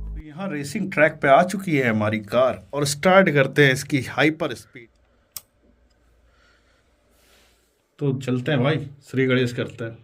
तो यहाँ racing track पे आ चुकी है हमारी कार और स्टार्ट करते हैं इसकी हाइपर स्पीड। तो चलते हैं भाई, श्री गणेश करते हैं।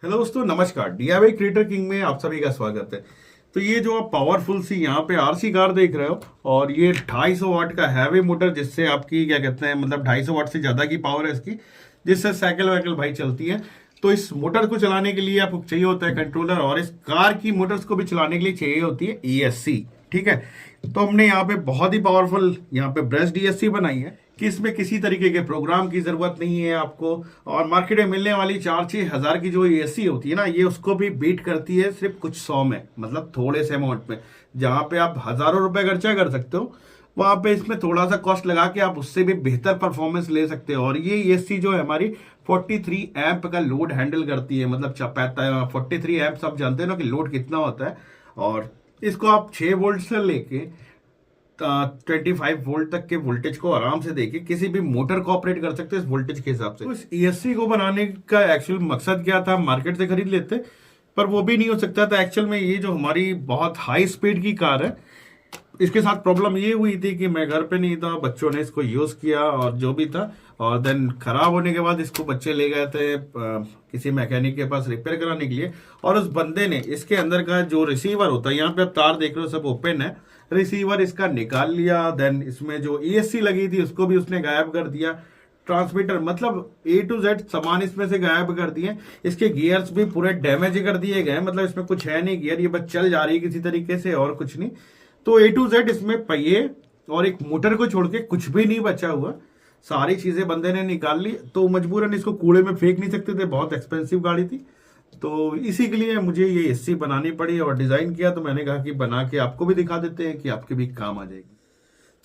हेलो दोस्तों, नमस्कार। डीआईवाई क्रिएटर किंग में आप सभी का स्वागत है। तो ये जो आप पावरफुल सी यहाँ पे आरसी कार देख रहे हो, और ये 250 वाट का हैवी मोटर, जिससे आपकी क्या कहते हैं मतलब 250 वाट से ज़्यादा की पावर है इसकी, जिससे साइकिल वाइकिल भाई चलती है। तो इस मोटर को चलाने के लिए आपको चाहिए होता है कंट्रोलर, और इस कार की मोटर्स को भी चलाने के लिए चाहिए होती है ईएससी। ठीक है, तो हमने यहाँ पे बहुत ही पावरफुल यहाँ पे ब्रेस्ट डीएससी बनाई है कि इसमें किसी तरीके के प्रोग्राम की जरूरत नहीं है आपको। और मार्केट में मिलने वाली 4-6 हजार की जो एसी होती है ना, ये उसको भी बीट करती है सिर्फ कुछ 100 में, मतलब थोड़े से अमाउंट में। जहां पे आप हजारों रुपए खर्चा कर सकते हो, वहां पे इसमें थोड़ा सा कॉस्ट लगा के आप उससे भी बेहतर परफॉर्मेंस ले सकते हो। और ये एसी जो है हमारी 43 एम्प का लोड हैंडल करती है, मतलब 43 एम्प सब जानते हैं ना कि लोड कितना होता है। और इसको आप 6 वोल्ट से लेके 25 वोल्ट तक के वोल्टेज को आराम से देके किसी भी मोटर को ऑपरेट कर सकते हैं इस वोल्टेज के हिसाब से। तो इस ईएससी को बनाने का एक्चुअल मकसद क्या था, मार्केट से खरीद लेते, पर वो भी नहीं हो सकता था। एक्चुअल में ये जो हमारी बहुत हाई स्पीड की कार है, इसके साथ प्रॉब्लम ये हुई थी कि मैं घर पे नहीं था, बच्चों ने इसको यूज किया और जो भी था, और देन खराब होने के बाद इसको बच्चे ले गए थे किसी मैकेनिक के पास रिपेयर कराने के लिए। और उस बंदे ने इसके अंदर का जो रिसीवर होता है, यहाँ पे आप तार देख रहे हो सब ओपन है, रिसीवर इसका निकाल लिया। देन इसमें जो ईएससी लगी थी उसको भी उसने गायब कर दिया। ट्रांसमीटर मतलब ए टू जेड सामान इसमें से गायब कर दिए। इसके गियर्स भी पूरे डैमेज कर दिए गए, मतलब इसमें कुछ है नहीं गियर, ये बस चल जा रही है किसी तरीके से और कुछ नहीं। तो ए टू जेड इसमें पहिए और एक मोटर को छोड़ के कुछ भी नहीं बचा हुआ, सारी चीजें बंदे ने निकाल ली। तो मजबूरन इसको कूड़े में फेंक नहीं सकते थे, बहुत एक्सपेंसिव गाड़ी थी। तो इसी के लिए मुझे ये एसी बनानी पड़ी और डिजाइन किया। तो मैंने कहा कि बना के आपको भी दिखा देते हैं कि आपके भी काम आ जाएगी।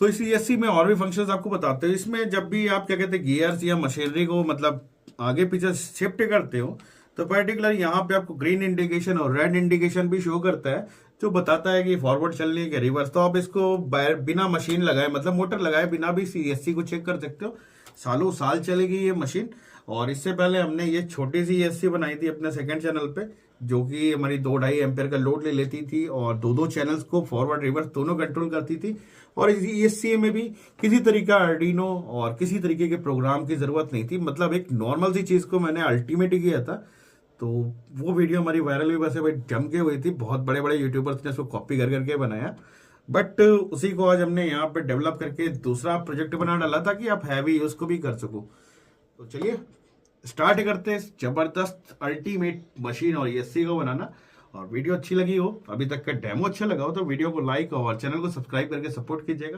तो इस एसी में और भी फंक्शंस आपको बताते हैं। इसमें जब भी आप क्या कहते हैं गियर्स या मशीनरी को मतलब आगे पीछे शिफ्ट करते हो, तो पर्टिकुलर यहाँ पे आपको ग्रीन इंडिकेशन और रेड इंडिकेशन भी शो करता है, जो बताता है कि फॉरवर्ड चलने है कि रिवर्स। तो आप इसको बिना मशीन लगाए, मतलब मोटर लगाए बिना भी सीएससी को चेक कर सकते हो। सालों साल चलेगी ये मशीन। और इससे पहले हमने ये छोटी सी एसी बनाई थी अपने सेकंड चैनल पे, जो कि हमारी 2-2.5 एम्पेयर का लोड ले लेती थी और 2-2 चैनल्स को फॉरवर्ड रिवर्स दोनों कंट्रोल करती थी। और इस ईएससी में भी किसी तरीके का आर्डिनो और किसी तरीके के प्रोग्राम की जरूरत नहीं थी, मतलब एक नॉर्मल सी चीज को मैंने अल्टीमेट ही किया था। तो वो वीडियो हमारी वायरल भी वैसे भाई जम के हुई थी, बहुत बड़े बड़े यूट्यूबर्स ने उसको कॉपी कर करके बनाया। बट उसी को आज हमने यहाँ पे डेवलप करके दूसरा प्रोजेक्ट बना डाला था कि आप हैवी यूज को भी कर सको। तो चलिए स्टार्ट करते हैं जबरदस्त अल्टीमेट मशीन और एसी को बनाना। और वीडियो अच्छी लगी हो, अभी तक का डेमो अच्छा लगा हो, तो वीडियो को लाइक और चैनल को सब्सक्राइब करके सपोर्ट कीजिएगा।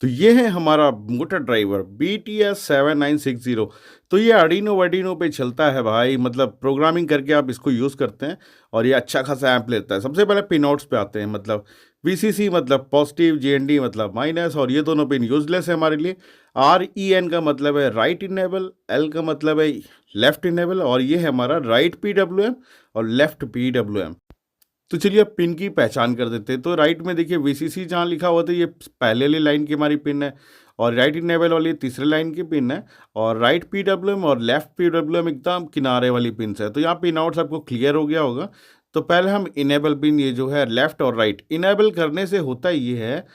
तो ये है हमारा मोटर ड्राइवर BTS7960। तो ये आर्डिनो वार्डिनो पे चलता है भाई, मतलब प्रोग्रामिंग करके आप इसको यूज़ करते हैं और ये अच्छा खासा ऐम्प लेता है। सबसे पहले पिन आउट्स पे आते हैं, मतलब VCC मतलब पॉजिटिव, GND मतलब माइनस, और ये दोनों पिन यूजलेस है हमारे लिए। REN का मतलब है राइट इनेबल, L का मतलब है लेफ्ट इनेबल, और ये है हमारा राइट PWM और लेफ्ट PWM। तो चलिए अब पिन की पहचान कर देते हैं। तो राइट में देखिए VCC जहाँ लिखा हुआ था, ये पहले वाली लाइन की हमारी पिन है, और राइट इनेबल वाली तीसरे लाइन की पिन है, और राइट PWM और लेफ्ट PWM एकदम किनारे वाली पिन है। तो यहाँ पिन आउट्स आपको क्लियर हो गया होगा। तो पहले हम इनेबल पिन, ये जो है लेफ्ट और राइट, इनेबल करने से होता ये है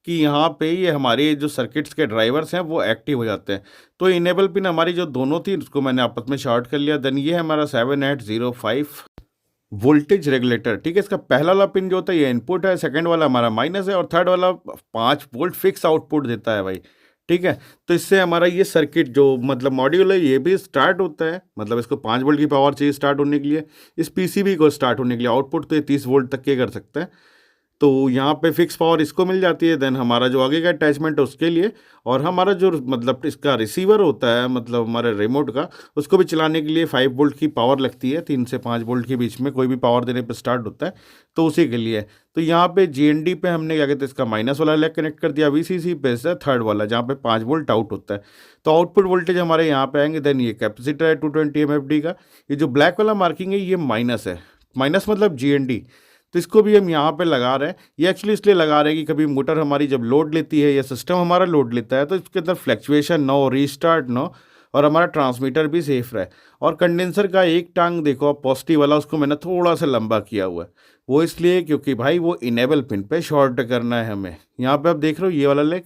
कि यहाँ पे ये हमारे जो सर्किट्स के ड्राइवर्स हैं वो एक्टिव हो जाते हैं। तो इनेबल पिन हमारी जो दोनों थी उसको मैंने आपस में शॉर्ट कर लिया। देन ये है हमारा 7805 वोल्टेज रेगुलेटर, ठीक है। इसका पहला वाला पिन जो होता है ये इनपुट है, सेकंड वाला हमारा माइनस है और थर्ड वाला 5 वोल्ट फिक्स आउटपुट देता है भाई, ठीक है। तो इससे हमारा ये सर्किट जो मतलब मॉड्यूल है ये भी स्टार्ट होता है, मतलब इसको 5 वोल्ट की पावर चाहिए स्टार्ट होने के लिए, इस पीसीबी को स्टार्ट होने के लिए आउटपुट तो ये 30 वोल्ट तक के कर सकता है। तो यहाँ पे फिक्स पावर इसको मिल जाती है, देन हमारा जो आगे का अटैचमेंट है उसके लिए, और हमारा जो मतलब इसका रिसीवर होता है मतलब हमारे रिमोट का, उसको भी चलाने के लिए 5 वोल्ट की पावर लगती है, 3 से 5 वोल्ट के बीच में कोई भी पावर देने पे स्टार्ट होता है, तो उसी के लिए। तो यहाँ पे जीएनडी पे हमने क्या कहते हैं इसका माइनस वाला लेग कनेक्ट कर दिया, वीसीसी पे से थर्ड वाला जहाँ पे 5 वोल्ट आउट होता है। तो आउटपुट वोल्टेज हमारे यहाँ पे आएंगे। देन ये कैपेसिटर है 220 MFD का, ये जो ब्लैक वाला मार्किंग है ये माइनस है, माइनस मतलब जीएनडी। तो इसको भी हम यहाँ पे लगा रहे हैं, ये एक्चुअली इसलिए लगा रहे हैं कि कभी मोटर हमारी जब लोड लेती है या सिस्टम हमारा लोड लेता है तो इसके अंदर फ्लैक्चुएशन ना हो, रीस्टार्ट ना हो, और हमारा ट्रांसमीटर भी सेफ रहे। और कंडेंसर का एक टांग देखो आप पॉजिटिव वाला, उसको मैंने थोड़ा सा लंबा किया हुआ है, वो इसलिए क्योंकि भाई वो इनेबल पिन पे शॉर्ट करना है हमें। यहाँ पे आप देख रहे हो ये वाला लेग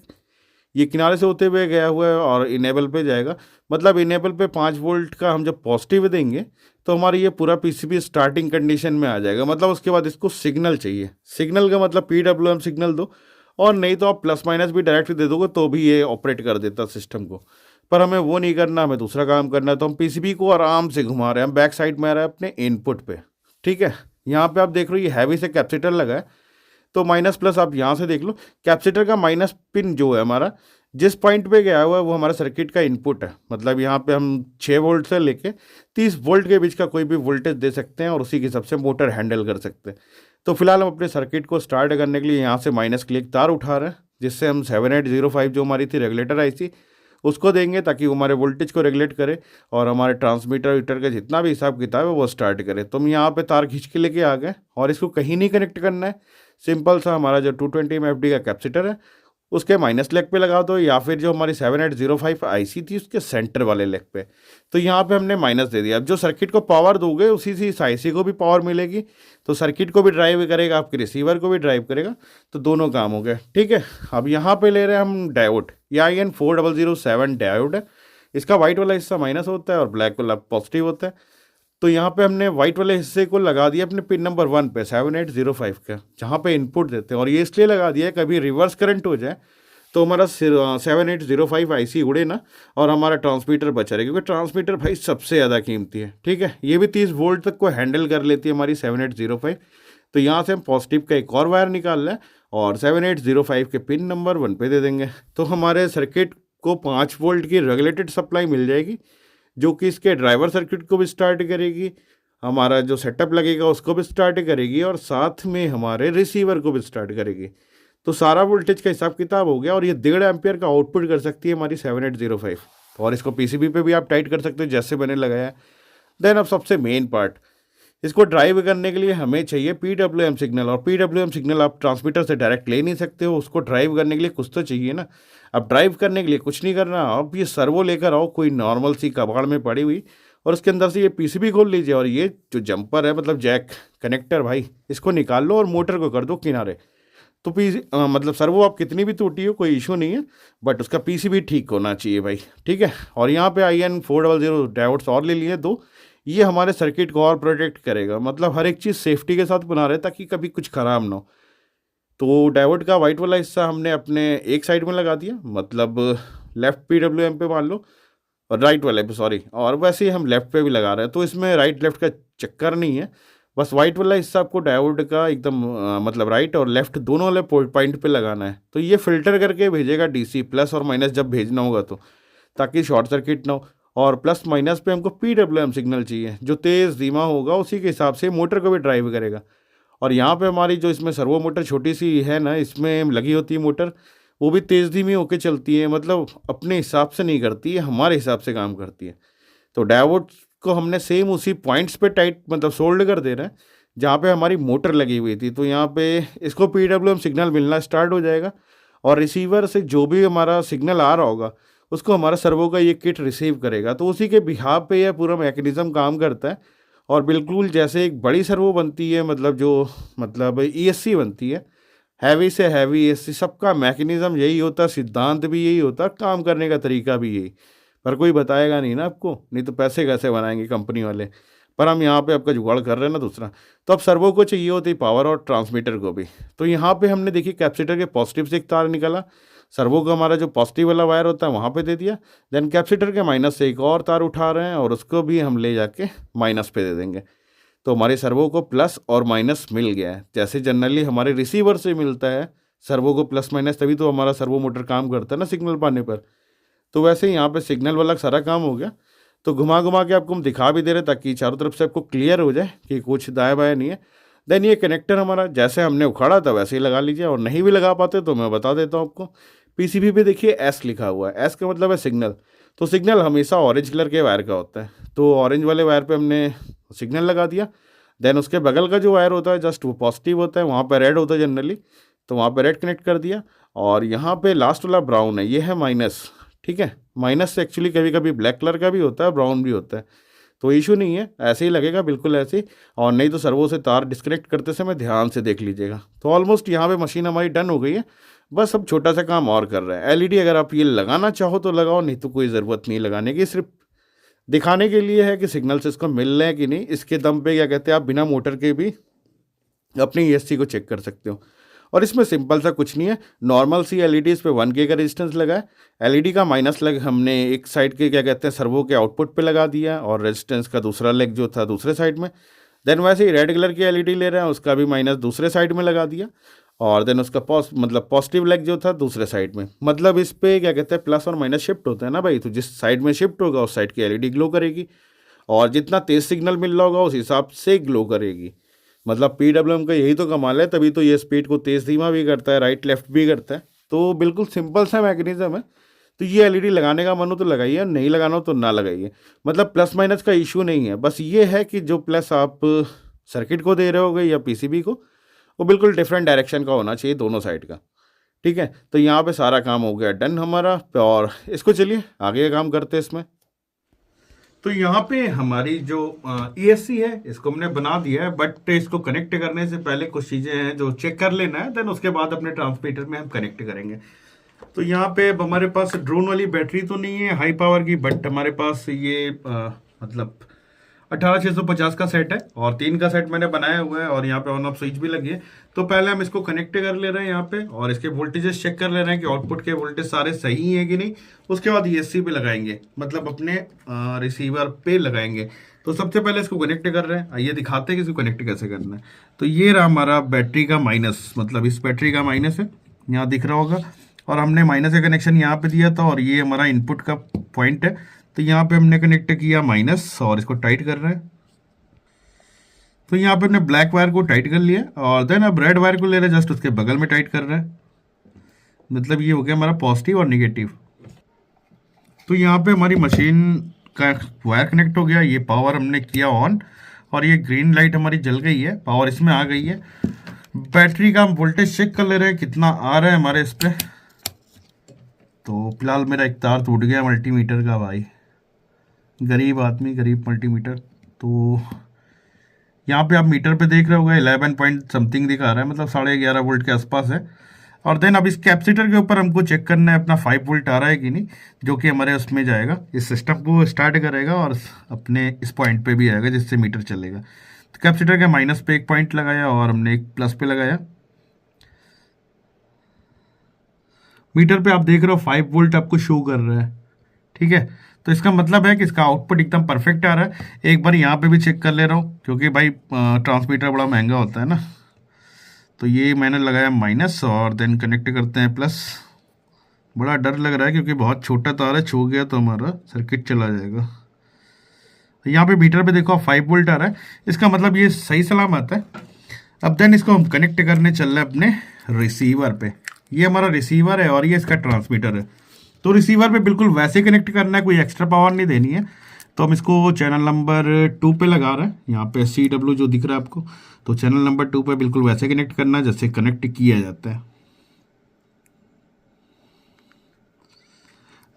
ये किनारे से होते हुए गया हुआ है और इनेबल पे जाएगा, मतलब इनेबल पे 5 वोल्ट का हम जब पॉजिटिव देंगे तो हमारा ये पूरा पीसीबी स्टार्टिंग कंडीशन में आ जाएगा। मतलब उसके बाद इसको सिग्नल चाहिए, सिग्नल का मतलब पीडब्ल्यूएम सिग्नल दो, और नहीं तो आप प्लस माइनस भी डायरेक्ट दे दोगे तो भी ये ऑपरेट कर देता सिस्टम को। पर हमें वो नहीं करना, हमें दूसरा काम करना है, तो हम पीसीबी को आराम से घुमा रहे हैं, हम बैक साइड में आ रहे हैं अपने इनपुट पे, ठीक है। यहाँ पे आप देख रहे हो ये हैवी से कैपेसिटर लगा है, तो माइनस प्लस आप यहाँ से देख लो, कैपेसिटर का माइनस पिन जो है हमारा जिस पॉइंट पे गया हुआ है वो हमारा सर्किट का इनपुट है। मतलब यहाँ पे हम 6 वोल्ट से लेके 30 वोल्ट के बीच का कोई भी वोल्टेज दे सकते हैं और उसी के हिसाब से मोटर हैंडल कर सकते हैं। तो फिलहाल हम अपने सर्किट को स्टार्ट करने के लिए यहाँ से माइनस के लिए एक तार उठा रहे हैं, जिससे हम 7805 जो हमारी थी रेगुलेटर आई थी उसको देंगे, ताकि वो हमारे वोल्टेज को रेगुलेट करे और हमारे ट्रांसमीटर वीटर का जितना भी हिसाब किताब है वो स्टार्ट करे। तो हम यहाँ पे तार खींच के लेके आ गए और इसको कहीं नहीं कनेक्ट करना है, सिंपल सा हमारा जो 220 MFD का कैपेसिटर है उसके माइनस लेग पे लगा दो, या फिर जो हमारी 7805 आईसी थी उसके सेंटर वाले लेग पे। तो यहाँ पे हमने माइनस दे दिया। अब जो सर्किट को पावर दोगे उसी से इस आईसी को भी पावर मिलेगी, तो सर्किट को भी ड्राइव करेगा, आपके रिसीवर को भी ड्राइव करेगा, तो दोनों काम हो गए, ठीक है। अब यहाँ पे ले रहे हैं हम डायोड, ये IN4007 डायोड है। इसका वाइट वाला हिस्सा माइनस होता है और ब्लैक वाला पॉजिटिव होता है। तो यहाँ पे हमने वाइट वाले हिस्से को लगा दिया अपने पिन नंबर 1 पे 7805 का, जहाँ पे इनपुट देते हैं, और ये इसलिए लगा दिया है कभी रिवर्स करंट हो जाए तो हमारा 7805 आईसी उड़े ना और हमारा ट्रांसमीटर बचा रहे, क्योंकि ट्रांसमीटर भाई सबसे ज़्यादा कीमती है, ठीक है। ये भी 30 वोल्ट तक को हैंडल कर लेती है हमारी 7805। तो यहाँ से हम पॉजिटिव का एक और वायर निकाल लें और 7805 के पिन नंबर 1 पे दे देंगे, तो हमारे सर्किट को 5 वोल्ट की रेगुलेटेड सप्लाई मिल जाएगी, जो कि इसके ड्राइवर सर्किट को भी स्टार्ट करेगी, हमारा जो सेटअप लगेगा उसको भी स्टार्ट करेगी, और साथ में हमारे रिसीवर को भी स्टार्ट करेगी। तो सारा वोल्टेज का हिसाब किताब हो गया, और ये 1.5 एम्पियर का आउटपुट कर सकती है हमारी 7805, और इसको पीसीबी पे भी आप टाइट कर सकते हो जैसे मैंने लगाया। देन अब सबसे मेन पार्ट, इसको ड्राइव करने के लिए हमें चाहिए पीडब्ल्यूएम सिग्नल, और पीडब्ल्यूएम सिग्नल आप ट्रांसमीटर से डायरेक्ट ले नहीं सकते हो, उसको ड्राइव करने के लिए कुछ तो चाहिए ना। अब ड्राइव करने के लिए कुछ नहीं करना, आप ये सर्वो लेकर आओ कोई नॉर्मल सी कबाड़ में पड़ी हुई, और उसके अंदर से ये पीसीबी खोल लीजिए, और ये जो जंपर है मतलब जैक कनेक्टर भाई इसको निकाल लो और मोटर को कर दो किनारे। तो मतलब सर्वो आप कितनी भी टूटी हो कोई इशू नहीं है, बट उसका पीसीबी ठीक होना चाहिए भाई, ठीक है। और यहाँ पे IN400 डायोड्स और ले लिए दो, ये हमारे सर्किट को और प्रोटेक्ट करेगा, मतलब हर एक चीज़ सेफ्टी के साथ बना रहे ताकि कभी कुछ ख़राब ना हो। तो डायोड का वाइट वाला हिस्सा हमने अपने एक साइड में लगा दिया, मतलब लेफ्ट पीडब्ल्यूएम पे मान लो, और राइट वाले पे सॉरी, और वैसे ही हम लेफ्ट पे भी लगा रहे हैं, तो इसमें राइट लेफ्ट का चक्कर नहीं है, बस वाइट वाला हिस्सा आपको डायोड का एकदम मतलब राइट और लेफ्ट दोनों वाले पॉइंट पे लगाना है। तो ये फिल्टर करके भेजेगा डीसी प्लस और माइनस जब भेजना होगा तो, ताकि शॉर्ट सर्किट ना हो। और प्लस माइनस पे हमको पीडब्ल्यूएम सिग्नल चाहिए, जो तेज़ धीमा होगा उसी के हिसाब से मोटर को भी ड्राइव करेगा। और यहाँ पे हमारी जो इसमें सर्वो मोटर छोटी सी है ना, इसमें लगी होती है मोटर, वो भी तेज़ धीमी होके चलती है, मतलब अपने हिसाब से नहीं करती है, हमारे हिसाब से काम करती है। तो डायोड को हमने सेम उसी पॉइंट्स पे टाइट मतलब सोल्ड कर दे रहे हैं जहाँ पे हमारी मोटर लगी हुई थी। तो यहाँ पे इसको पीडब्ल्यूएम सिग्नल मिलना स्टार्ट हो जाएगा, और रिसीवर से जो भी हमारा सिग्नल आ रहा होगा उसको हमारा सर्वो का ये किट रिसीव करेगा। तो उसी के बिहाफ पे यह पूरा मैकेनिज़्म काम करता है, और बिल्कुल जैसे एक बड़ी सर्वो बनती है, मतलब जो मतलब ईएससी बनती है, हैवी से हैवी ईएससी, सबका मैकेनिज़्म यही होता है, सिद्धांत भी यही होता है, काम करने का तरीका भी यही। पर कोई बताएगा नहीं ना आपको, नहीं तो पैसे कैसे बनाएंगे कंपनी वाले। पर हम यहाँ पे आपका जुगाड़ कर रहे हैं ना दूसरा। तो अब सर्वो को चाहिए होती पावर और ट्रांसमीटर को भी। तो यहाँ पे हमने देखिए कैपेसिटर के पॉजिटिव से एक तार निकाला, सर्वो का हमारा जो पॉजिटिव वाला वायर होता है वहाँ पे दे दिया, देन कैपेसिटर के माइनस से एक और तार उठा रहे हैं और उसको भी हम ले जाके माइनस पे दे देंगे। तो हमारे सर्वो को प्लस और माइनस मिल गया है, जैसे जनरली हमारे रिसीवर से मिलता है सर्वो को प्लस माइनस, तभी तो हमारा सर्वो मोटर काम करता है ना सिग्नल पाने पर। तो वैसे ही यहाँ पे सिग्नल वाला सारा काम हो गया। तो घुमा घुमा के आपको हम दिखा भी दे रहे ताकि चारों तरफ से आपको क्लियर हो जाए कि कुछ दाएं बाएं नहीं है। देन ये कनेक्टर हमारा जैसे हमने उखाड़ा था वैसे ही लगा लीजिए, और नहीं भी लगा पाते तो मैं बता देता हूँ आपको। पीसीबी पे देखिए एस लिखा हुआ है, एस का मतलब है सिग्नल। तो सिग्नल हमेशा ऑरेंज कलर के वायर का होता है, तो ऑरेंज वाले वायर पे हमने सिग्नल लगा दिया। देन उसके बगल का जो वायर होता है जस्ट वो पॉजिटिव होता है, वहाँ पर रेड होता है जनरली, तो वहाँ पर रेड कनेक्ट कर दिया। और यहाँ पे लास्ट वाला ब्राउन है, ये है माइनस। ठीक है, माइनस से एक्चुअली कभी कभी ब्लैक कलर का भी होता है, ब्राउन भी होता है, तो इशू नहीं है, ऐसे ही लगेगा बिल्कुल ऐसे ही। और नहीं तो सर्वो से तार डिस्कनेक्ट करते समय ध्यान से देख लीजिएगा। तो ऑलमोस्ट यहाँ पे मशीन हमारी डन हो गई है, बस अब छोटा सा काम और कर रहा है। एलईडी अगर आप ये लगाना चाहो तो लगाओ, नहीं तो कोई ज़रूरत नहीं लगाने की, सिर्फ दिखाने के लिए है कि सिग्नल से इसको मिल रहे हैं कि नहीं। इसके दम पे क्या कहते हैं, आप बिना मोटर के भी अपनी ईएससी को चेक कर सकते हो। और इसमें सिंपल सा कुछ नहीं है, नॉर्मल सी एलईडी इस पे 1K का रेजिस्टेंस लगा है। एलईडी का माइनस लेग हमने एक साइड के क्या कहते हैं सर्वो के आउटपुट पे लगा दिया, और रेजिस्टेंस का दूसरा लेग जो था दूसरे साइड में। देन वैसे ही रेड कलर की एलईडी ले रहे हैं, उसका भी माइनस दूसरे साइड में लगा दिया, और देन उसका पॉजिटिव लेग जो था दूसरे साइड में। मतलब इस पे क्या कहते हैं प्लस और माइनस शिफ्ट होता है ना भाई, तो जिस साइड में शिफ्ट होगा उस साइड की एलईडी ग्लो करेगी, और जितना तेज सिग्नल मिल रहा होगा उस हिसाब से ग्लो करेगी। मतलब PWM का यही तो कमाल है, तभी तो ये स्पीड को तेज़ धीमा भी करता है, राइट लेफ्ट भी करता है। तो बिल्कुल सिंपल सा मैकेनिज्म है। तो ये एलईडी लगाने का मन हो तो लगाइए, नहीं लगाना हो तो ना लगाइए। मतलब प्लस माइनस का इशू नहीं है, बस ये है कि जो प्लस आप सर्किट को दे रहे होगे या पीसीबी को, वो बिल्कुल डिफरेंट डायरेक्शन का होना चाहिए दोनों साइड का। ठीक है, तो यहाँ पे सारा काम हो गया डन हमारा, और इसको चलिए आगे का काम करते हैं इसमें। तो यहाँ पे हमारी जो ESC है इसको हमने बना दिया है, बट इसको कनेक्ट करने से पहले कुछ चीज़ें हैं जो चेक कर लेना है, देन उसके बाद अपने ट्रांसमीटर में हम कनेक्ट करेंगे। तो यहाँ पे अब हमारे पास ड्रोन वाली बैटरी तो नहीं है हाई पावर की, बट हमारे पास ये मतलब 18650 का सेट है, और 3 का सेट मैंने बनाया हुआ है, और यहाँ पे ऑन ऑफ स्विच भी लगी है। तो पहले हम इसको कनेक्ट कर ले रहे हैं यहाँ पे, और इसके वोल्टेजेस चेक कर ले रहे हैं कि आउटपुट के वोल्टेज सारे सही हैं कि नहीं। उसके बाद ESC पे लगाएंगे, मतलब अपने रिसीवर पे लगाएंगे। तो सबसे पहले इसको कनेक्ट कर रहे हैं, आइए दिखाते हैं कि इसको कनेक्ट कैसे करना है। तो ये रहा हमारा बैटरी का माइनस, मतलब इस बैटरी का माइनस है, यहाँ दिख रहा होगा, और हमने माइनस का कनेक्शन यहाँ पे दिया था, और ये हमारा इनपुट का पॉइंट है। तो यहाँ पे हमने कनेक्ट किया माइनस, और इसको टाइट कर रहे हैं। तो यहाँ पे हमने ब्लैक वायर को टाइट कर लिया, और देन अब रेड वायर को ले रहे हैं, जस्ट उसके बगल में टाइट कर रहे हैं। मतलब ये हो गया हमारा पॉजिटिव और निगेटिव। तो यहाँ पे हमारी मशीन का वायर कनेक्ट हो गया, ये पावर हमने किया ऑन, और ये ग्रीन लाइट हमारी जल गई है, पावर इसमें आ गई है। बैटरी का हम वोल्टेज चेक कर ले रहे हैं कितना आ रहा है हमारे इस पर। तो फिलहाल मेरा एक तार टूट गया मल्टीमीटर का, भाई गरीब आदमी गरीब मल्टीमीटर। तो यहाँ पे आप मीटर पे देख रहे होगे 11 पॉइंट समथिंग दिखा रहा है, मतलब 11.5 वोल्ट के आसपास है। और देन अब इस कैपेसिटर के ऊपर हमको चेक करना है अपना 5 वोल्ट आ रहा है कि नहीं, जो कि हमारे उसमें जाएगा, इस सिस्टम को स्टार्ट करेगा और अपने इस पॉइंट पे भी आएगा जिससे मीटर चलेगा। तो कैपेसिटर के माइनस पे एक पॉइंट लगाया और हमने एक प्लस पे लगाया। मीटर पे आप देख रहे हो 5 वोल्ट आपको शो कर रहा है। ठीक है, तो इसका मतलब है कि इसका आउटपुट एकदम परफेक्ट आ रहा है। एक बार यहाँ पे भी चेक कर ले रहा हूँ, क्योंकि भाई ट्रांसमीटर बड़ा महंगा होता है ना। तो ये मैंने लगाया माइनस, और देन कनेक्ट करते हैं प्लस। बड़ा डर लग रहा है क्योंकि बहुत छोटा तार है, छू गया तो हमारा सर्किट चला जाएगा। यहाँ पे मीटर पे देखो 5 वोल्ट आ रहा है, इसका मतलब ये सही सलामत है। अब देन इसको हम कनेक्ट करने चल रहे हैं अपने रिसीवर पे। ये हमारा रिसीवर है और ये इसका ट्रांसमीटर है। तो रिसीवर पे बिल्कुल वैसे कनेक्ट करना है, कोई एक्स्ट्रा पावर नहीं देनी है। तो हम इसको चैनल नंबर 2 पे लगा रहे हैं, यहाँ पे CW जो दिख रहा है आपको। तो चैनल नंबर 2 पे बिल्कुल वैसे कनेक्ट करना है जैसे कनेक्ट किया जाता है।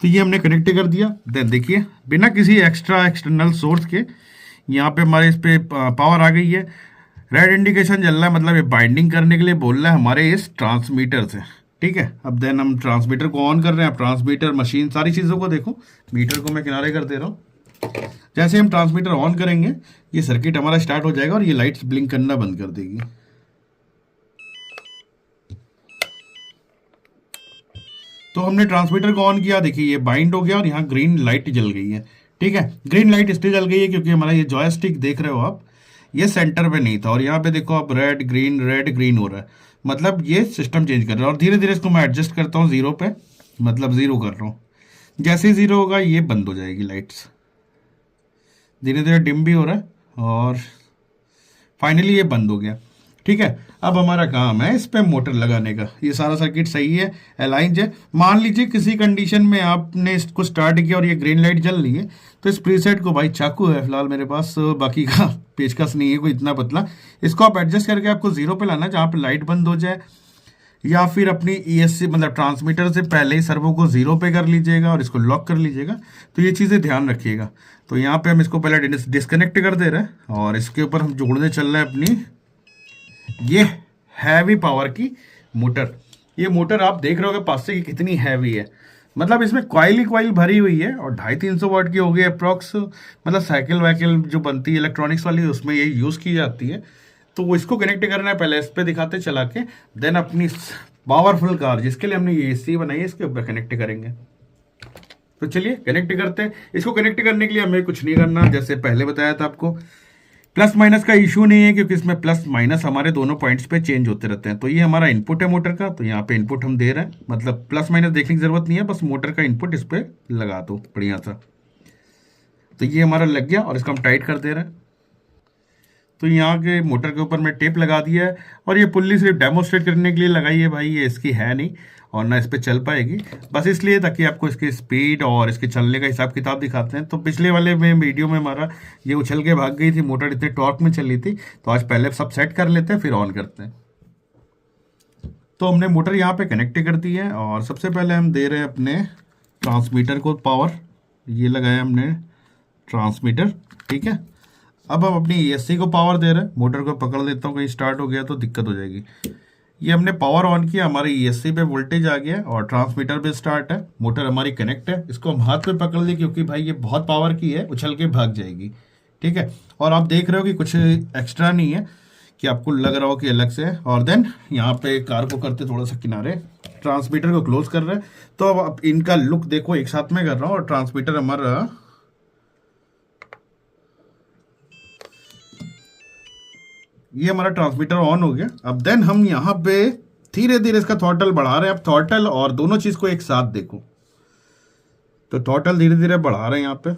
तो ये हमने कनेक्ट कर दिया। देन देखिए बिना किसी एक्सटर्नल सोर्स के यहाँ पे हमारे इस पे पावर आ गई है। रेड इंडिकेशन जल रहा है, मतलब ये बाइंडिंग करने के लिए बोल रहा है हमारे इस ट्रांसमीटर से। ठीक है, अब देन हम ट्रांसमीटर को ऑन कर रहे हैं। ट्रांसमीटर मशीन सारी चीज़ों को देखो, मीटर को मैं किनारे कर दे रहा हूँ। जैसे हम ट्रांसमीटर ऑन करेंगे ये सर्किट हमारा स्टार्ट हो जाएगा और ये लाइट्स ब्लिंक करना बंद कर देगी। तो हमने ट्रांसमीटर को ऑन किया, देखिए ये बाइंड हो गया और यहाँ ग्रीन लाइट जल गई है। ठीक है, ग्रीन लाइट इसलिए जल गई है क्योंकि हमारा ये जॉयस्टिक देख रहे हो आप, ये सेंटर पे नहीं था और यहाँ पे देखो आप रेड ग्रीन हो रहा है, मतलब ये सिस्टम चेंज कर रहा है। और धीरे धीरे इसको मैं एडजस्ट करता हूँ जीरो पे, मतलब जीरो कर रहा हूँ। जैसे ही जीरो होगा ये बंद हो जाएगी लाइट्स, धीरे धीरे डिम भी हो रहा है और फाइनली ये बंद हो गया। ठीक है, अब हमारा काम है इस पे मोटर लगाने का। ये सारा सर्किट सही है, अलाइंज है। मान लीजिए किसी कंडीशन में आपने इसको स्टार्ट किया और ये ग्रीन लाइट जल रही है, तो इस प्रीसेट को, भाई चाकू है फिलहाल मेरे पास, बाकी का पेचकस नहीं है कोई इतना पतला, इसको आप एडजस्ट करके आपको जीरो पे लाना जहाँ पे लाइट बंद हो जाए, या फिर अपनी ESC मतलब ट्रांसमीटर से पहले ही सर्वो को जीरो पे कर लीजिएगा और इसको लॉक कर लीजिएगा। तो ये चीज़ें ध्यान रखिएगा। तो यहाँ पे हम इसको पहले डिस्कनेक्ट कर दे रहे हैं और इसके ऊपर हम जोड़ने चल रहे हैं अपनी ये हैवी पावर की मोटर। ये मोटर आप देख रहे हो पास से कि कितनी हैवी है, मतलब इसमें कॉइल ही कॉइल भरी हुई है और 250-300 वाट की हो गई अप्रॉक्स। मतलब साइकिल वाइकिल जो बनती है इलेक्ट्रॉनिक्स वाली उसमें ये यूज़ की जाती है। तो वो इसको कनेक्ट करना है, पहले इस पे दिखाते चला के, देन अपनी पावरफुल कार जिसके लिए हमने ये AC बनाई है इसके ऊपर कनेक्ट करेंगे। तो चलिए कनेक्ट करते हैं। इसको कनेक्ट करने के लिए हमें कुछ नहीं करना, जैसे पहले बताया था आपको, प्लस माइनस का इशू नहीं है क्योंकि इसमें प्लस माइनस हमारे दोनों पॉइंट्स पे चेंज होते रहते हैं। तो ये हमारा इनपुट है मोटर का, तो यहाँ पे इनपुट हम दे रहे हैं, मतलब प्लस माइनस देखने की जरूरत नहीं है, बस मोटर का इनपुट इस पे लगा दो बढ़िया सा। तो ये हमारा लग गया और इसको हम टाइट कर दे रहे हैं। तो यहाँ के मोटर के ऊपर मैं टेप लगा दिया है और ये पुल्ली सिर्फ डेमोस्ट्रेट करने के लिए लगाई है भाई, ये इसकी है नहीं और ना इस पर चल पाएगी, बस इसलिए ताकि आपको इसकी स्पीड और इसके चलने का हिसाब किताब दिखाते हैं। तो पिछले वाले में वीडियो में हमारा ये उछल के भाग गई थी मोटर, इतने टॉर्क में चल रही थी। तो आज पहले सब सेट कर लेते हैं फिर ऑन करते हैं। तो हमने मोटर यहाँ पे कनेक्ट कर दी है और सबसे पहले हम दे रहे हैं अपने ट्रांसमीटर को पावर, ये लगाया हमने ट्रांसमीटर। ठीक है, अब हम अपनी ESC को पावर दे रहे हैं। मोटर को पकड़ लेता हूँ, कहीं स्टार्ट हो गया तो दिक्कत हो जाएगी। ये हमने पावर ऑन किया, हमारी ESC पे वोल्टेज आ गया और ट्रांसमीटर पे स्टार्ट है, मोटर हमारी कनेक्ट है। इसको हम हाथ पे पकड़ ली क्योंकि भाई ये बहुत पावर की है, उछल के भाग जाएगी। ठीक है, और आप देख रहे हो कि कुछ एक्स्ट्रा नहीं है कि आपको लग रहा हो कि अलग से है। और देन यहाँ पे कार को करते थोड़ा सा किनारे, ट्रांसमीटर को क्लोज कर रहे हैं। तो अब इनका लुक देखो, एक साथ में कर रहा हूँ और ट्रांसमीटर हमारा ये हमारा ट्रांसमीटर ऑन हो गया। अब देन हम यहाँ पे धीरे धीरे इसका थ्रॉटल बढ़ा रहे हैं। अब थ्रॉटल और दोनों चीज को एक साथ देखो, तो थ्रॉटल धीरे धीरे बढ़ा रहे हैं यहाँ पे।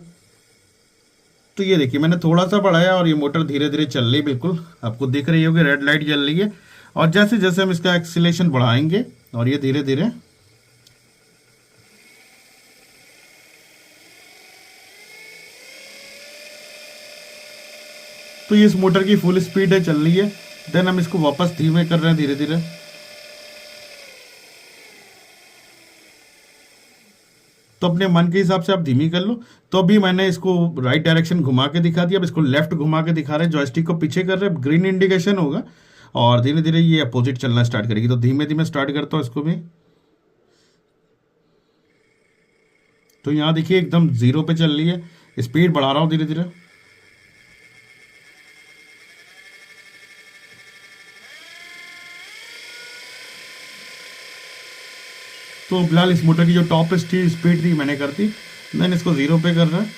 तो ये देखिए मैंने थोड़ा सा बढ़ाया और ये मोटर धीरे धीरे चल रही, बिल्कुल आपको दिख रही होगी रेड लाइट जल रही है। और जैसे जैसे हम इसका एक्सीलरेशन बढ़ाएंगे और ये धीरे धीरे तो ये इस मोटर की फुल स्पीड है, चल रही है। देन हम इसको वापस धीमे कर रहे हैं धीरे धीरे। तो अपने मन के हिसाब से आप धीमी कर लो। तो अभी मैंने इसको राइट डायरेक्शन घुमा के दिखा दिया, अब इसको लेफ्ट घुमा के दिखा रहे हैं, जॉयस्टिक को पीछे कर रहे हैं, ग्रीन इंडिकेशन होगा और धीरे धीरे ये अपोजिट चलना स्टार्ट करेगी। तो धीमे धीमे स्टार्ट करता हूँ इसको भी। तो यहाँ देखिए एकदम जीरो पे चल रही है, स्पीड बढ़ा रहा हूँ धीरे धीरे। तो फिलहाल इस मोटर की जो टॉप स्पीड थी मैंने कर दी, मैंने इसको जीरो पे कर रहा है।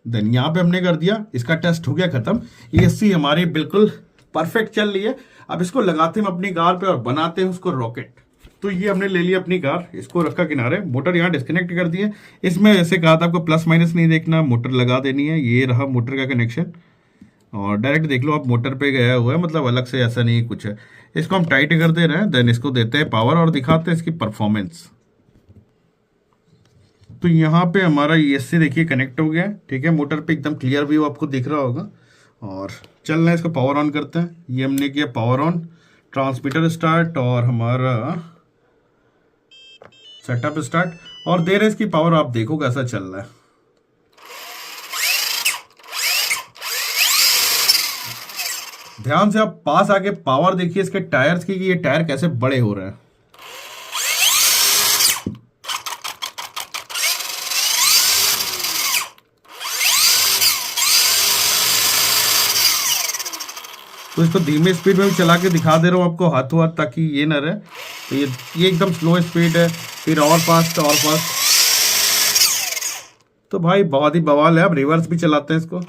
देन यहाँ पे हमने कर दिया, इसका टेस्ट हो गया खत्म। ESC हमारी बिल्कुल परफेक्ट चल रही है। अब इसको लगाते हैं अपनी कार पे और बनाते हैं उसको रॉकेट। तो ये हमने ले लिया अपनी कार, इसको रखा किनारे, मोटर यहाँ डिस्कनेक्ट कर दी है। इसमें ऐसे कहा था आपको प्लस माइनस नहीं देखना, मोटर लगा देनी है। ये रहा मोटर का कनेक्शन और डायरेक्ट देख लो आप मोटर पे गया हुआ है, मतलब अलग से ऐसा नहीं कुछ है। इसको हम टाइट कर दे रहे हैं, देन इसको देते हैं पावर और दिखाते हैं इसकी परफॉर्मेंस। तो यहाँ पे हमारा ESC देखिए कनेक्ट हो गया है। ठीक है, मोटर पे एकदम क्लियर व्यू आपको दिख रहा होगा और चल रहा है। इसको पावर ऑन करते हैं। ये हमने किया पावर ऑन, ट्रांसमीटर स्टार्ट और हमारा सेटअप स्टार्ट और दे रहे इसकी पावर। आप देखो कैसा चल रहा है। ध्यान से आप पास आके पावर देखिए इसके टायर्स की कि ये टायर कैसे बड़े हो रहे हैं। तो इसको धीमे स्पीड में भी चला के दिखा दे रहा हूँ आपको हाथों हाथ, ताकि ये ना रहे। तो ये एकदम स्लो स्पीड है, फिर और फास्ट और फास्ट। तो भाई बहुत ही बवाल है। अब रिवर्स भी चलाते हैं इसको।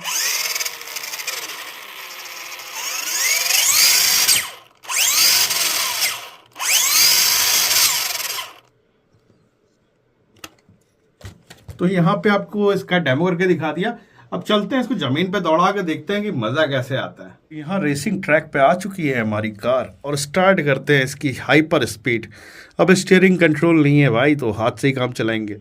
तो यहाँ पे आपको इसका डेमो करके दिखा दिया। अब चलते हैं इसको जमीन पे दौड़ा के देखते हैं कि मजा कैसे आता है। यहाँ रेसिंग ट्रैक पे आ चुकी है हमारी कार और स्टार्ट करते हैं इसकी हाइपर स्पीड। अब स्टीयरिंग कंट्रोल नहीं है भाई, तो हाथ से ही काम चलाएंगे।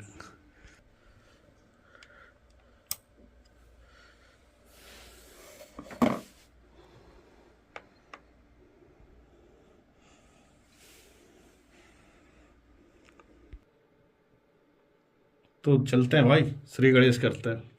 तो चलते हैं भाई, श्री गणेश करते हैं।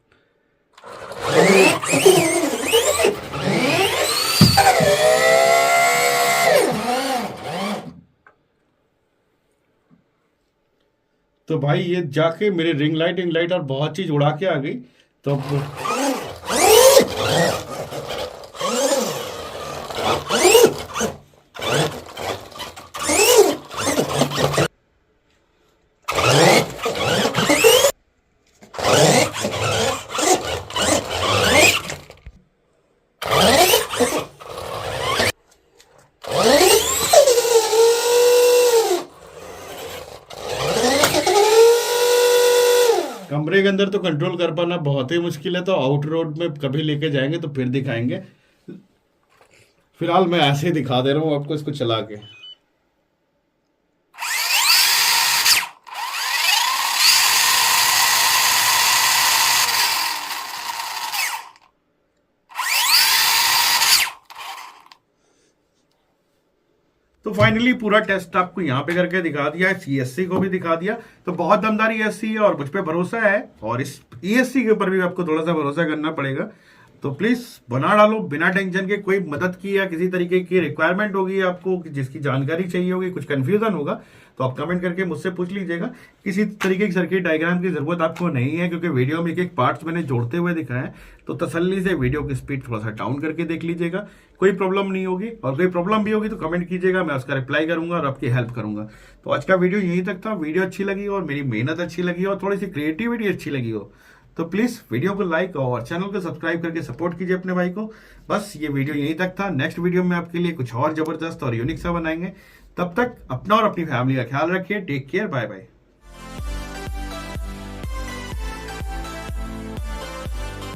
तो भाई ये जाके मेरे रिंग लाइट और बहुत चीज उड़ा के आ गई। तो कमरे के अंदर तो कंट्रोल कर पाना बहुत ही मुश्किल है, तो आउट रोड में कभी लेके जाएंगे तो फिर दिखाएंगे। फिलहाल मैं ऐसे ही दिखा दे रहा हूँ आपको इसको चला के। तो फाइनली पूरा टेस्ट आपको यहाँ पे करके दिखा दिया है, सीएससी को भी दिखा दिया। तो बहुत दमदार ईएससी है और मुझ पे भरोसा है, और इस ईएससी के ऊपर भी आपको थोड़ा सा भरोसा करना पड़ेगा। तो प्लीज बना डालो बिना टेंशन के। कोई मदद की या किसी तरीके की रिक्वायरमेंट होगी आपको, जिसकी जानकारी चाहिए होगी, कुछ कंफ्यूजन होगा, तो आप कमेंट करके मुझसे पूछ लीजिएगा। किसी तरीके की सर्किट डायग्राम की जरूरत आपको नहीं है, क्योंकि वीडियो में एक एक पार्ट्स मैंने जोड़ते हुए दिखाया है। तो तसल्ली से वीडियो की स्पीड थोड़ा सा डाउन करके देख लीजिएगा, कोई प्रॉब्लम नहीं होगी। और कोई प्रॉब्लम भी होगी तो कमेंट कीजिएगा, मैं उसका रिप्लाई करूंगा और आपकी हेल्प करूंगा। तो आज का वीडियो यहीं तक था। वीडियो अच्छी लगी और मेरी मेहनत अच्छी लगी और थोड़ी सी क्रिएटिविटी अच्छी लगी हो, तो प्लीज वीडियो को लाइक और चैनल को सब्सक्राइब करके सपोर्ट कीजिए अपने भाई को। बस ये वीडियो यहीं तक था। नेक्स्ट वीडियो में आपके लिए कुछ और जबरदस्त और यूनिक सा बनाएंगे। तब तक अपना और अपनी फैमिली का ख्याल रखिए। Take care, bye bye.